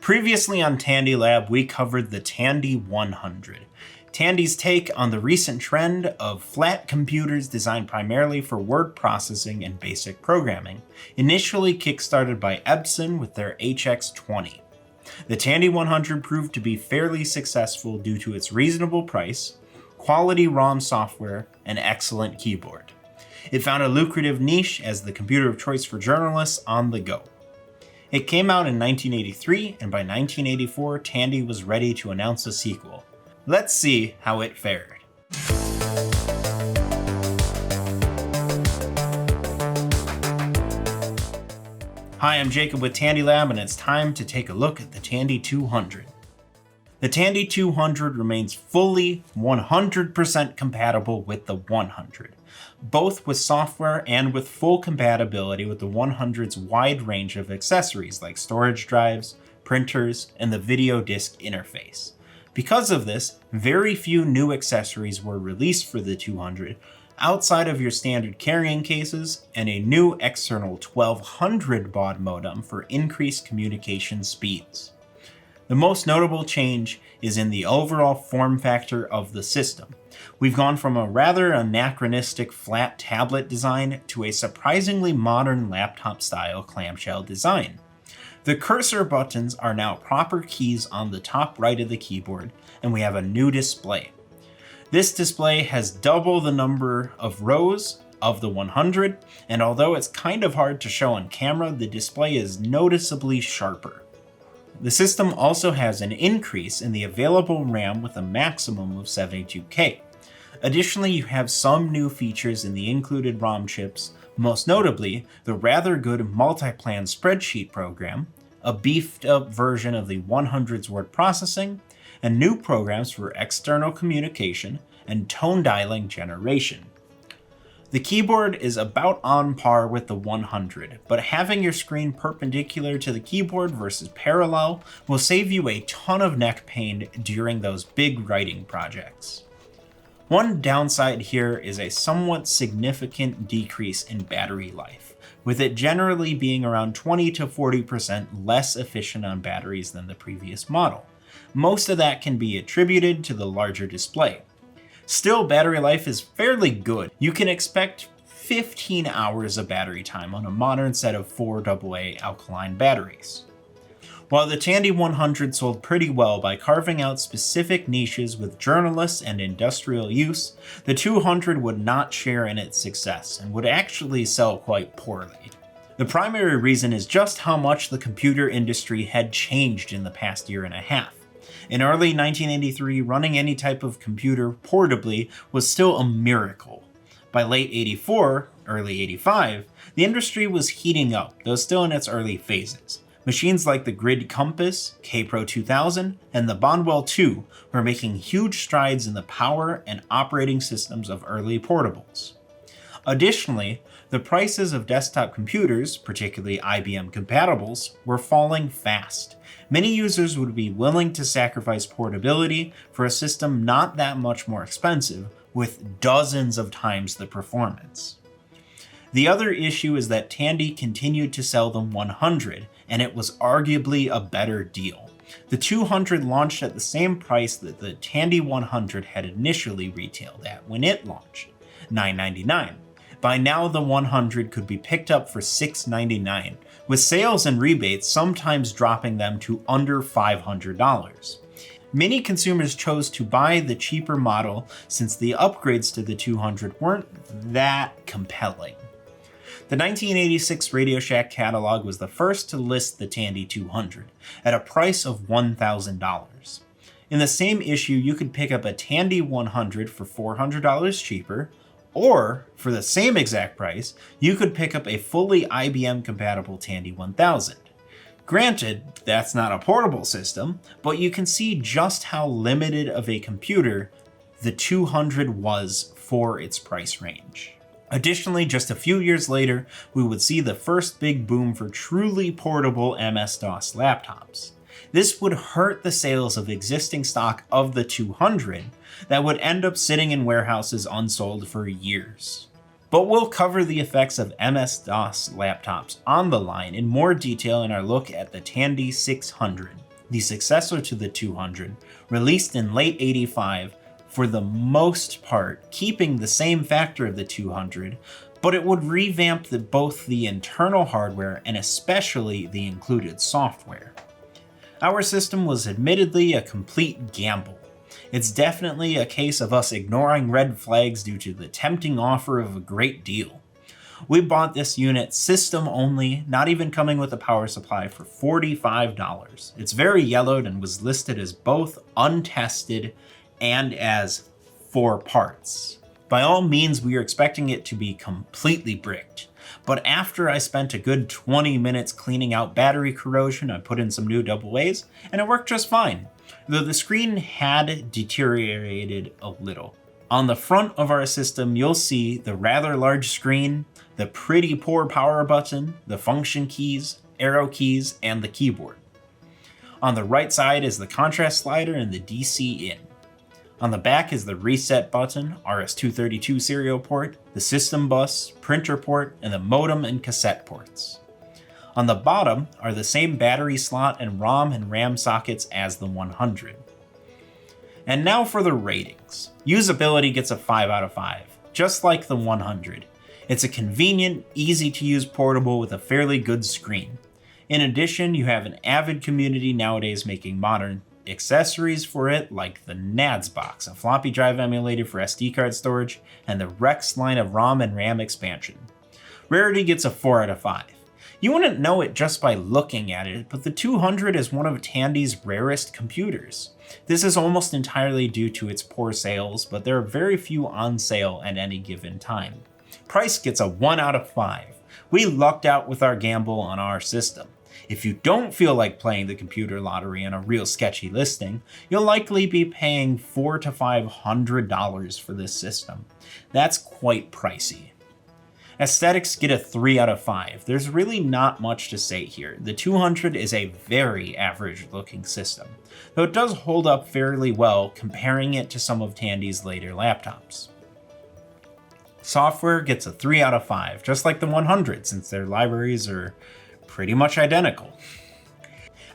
Previously on Tandy Lab, we covered the Tandy 100. Tandy's take on the recent trend of flat computers designed primarily for word processing and basic programming, initially kickstarted by Epson with their HX20. The Tandy 100 proved to be fairly successful due to its reasonable price, quality ROM software, and excellent keyboard. It found a lucrative niche as the computer of choice for journalists on the go. It came out in 1983, and by 1984, Tandy was ready to announce a sequel. Let's see how it fared. Hi, I'm Jacob with Tandy Lab, and it's time to take a look at the Tandy 200. The Tandy 200 remains fully 100% compatible with the 100, both with software and with full compatibility with the 100's wide range of accessories like storage drives, printers, and the video disc interface. Because of this, very few new accessories were released for the 200 outside of your standard carrying cases and a new external 1200 baud modem for increased communication speeds. The most notable change is in the overall form factor of the system. We've gone from a rather anachronistic flat tablet design to a surprisingly modern laptop-style clamshell design. The cursor buttons are now proper keys on the top right of the keyboard, and we have a new display. This display has double the number of rows of the 100, and although it's kind of hard to show on camera, the display is noticeably sharper. The system also has an increase in the available RAM with a maximum of 72K. Additionally, you have some new features in the included ROM chips, most notably the rather good multi-plan spreadsheet program, a beefed up version of the 100's word processing, and new programs for external communication and tone dialing generation. The keyboard is about on par with the 100, but having your screen perpendicular to the keyboard versus parallel will save you a ton of neck pain during those big writing projects. One downside here is a somewhat significant decrease in battery life, with it generally being around 20 to 40% less efficient on batteries than the previous model. Most of that can be attributed to the larger display. Still, battery life is fairly good. You can expect 15 hours of battery time on a modern set of 4 AA alkaline batteries. While the Tandy 100 sold pretty well by carving out specific niches with journalists and industrial use, the 200 would not share in its success and would actually sell quite poorly. The primary reason is just how much the computer industry had changed in the past year and a half. In early 1983, running any type of computer portably was still a miracle. By late 84, early 85, the industry was heating up, though still in its early phases. Machines like the Grid Compass, K-Pro 2000, and the Bondwell 2 were making huge strides in the power and operating systems of early portables. Additionally, the prices of desktop computers, particularly IBM compatibles, were falling fast. Many users would be willing to sacrifice portability for a system not that much more expensive, with dozens of times the performance. The other issue is that Tandy continued to sell the 100, and it was arguably a better deal. The 200 launched at the same price that the Tandy 100 had initially retailed at when it launched, $999. By now, the 100 could be picked up for $699, with sales and rebates sometimes dropping them to under $500. Many consumers chose to buy the cheaper model since the upgrades to the 200 weren't that compelling. The 1986 RadioShack catalog was the first to list the Tandy 200 at a price of $1,000. In the same issue, you could pick up a Tandy 100 for $400 cheaper, or, for the same exact price, you could pick up a fully IBM-compatible Tandy 1000. Granted, that's not a portable system, but you can see just how limited of a computer the 200 was for its price range. Additionally, just a few years later, we would see the first big boom for truly portable MS-DOS laptops. This would hurt the sales of existing stock of the 200 that would end up sitting in warehouses unsold for years. But we'll cover the effects of MS-DOS laptops on the line in more detail in our look at the Tandy 600. the successor to the 200, released in late '85, for the most part keeping the same factor of the 200, but it would revamp both the internal hardware and especially the included software. Our system was admittedly a complete gamble. It's definitely a case of us ignoring red flags due to the tempting offer of a great deal. We bought this unit system only, not even coming with a power supply, for $45. It's very yellowed and was listed as both untested and as 4 parts. By all means, we were expecting it to be completely bricked, but after I spent a good 20 minutes cleaning out battery corrosion, I put in some new AA's, and it worked just fine, though the screen had deteriorated a little. On the front of our system, you'll see the rather large screen, the pretty poor power button, the function keys, arrow keys, and the keyboard. On the right side is the contrast slider and the DC in. On the back is the reset button, RS-232 serial port, the system bus, printer port, and the modem and cassette ports. On the bottom are the same battery slot and ROM and RAM sockets as the 100. And now for the ratings. Usability gets a 5 out of 5, just like the 100. It's a convenient, easy-to-use portable with a fairly good screen. In addition, you have an avid community nowadays making modern accessories for it, like the NADS box, a floppy drive emulator for SD card storage, and the Rex line of ROM and RAM expansion. Rarity gets a 4 out of 5. You wouldn't know it just by looking at it, but the 200 is one of Tandy's rarest computers. This is almost entirely due to its poor sales, but there are very few on sale at any given time. Price gets a 1 out of 5. We lucked out with our gamble on our system. If you don't feel like playing the computer lottery on a real sketchy listing, you'll likely be paying $400 to $500 for this system. That's quite pricey. Aesthetics get a 3 out of 5. There's really not much to say here. The 200 is a very average looking system, though it does hold up fairly well comparing it to some of Tandy's later laptops. Software gets a 3 out of 5, just like the 100, since their libraries are pretty much identical.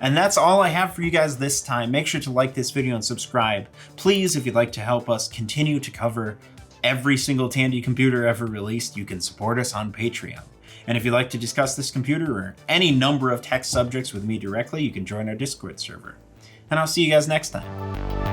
And that's all I have for you guys this time. Make sure to like this video and subscribe. Please, if you'd like to help us continue to cover every single Tandy computer ever released, you can support us on Patreon. And if you'd like to discuss this computer or any number of tech subjects with me directly, you can join our Discord server. And I'll see you guys next time.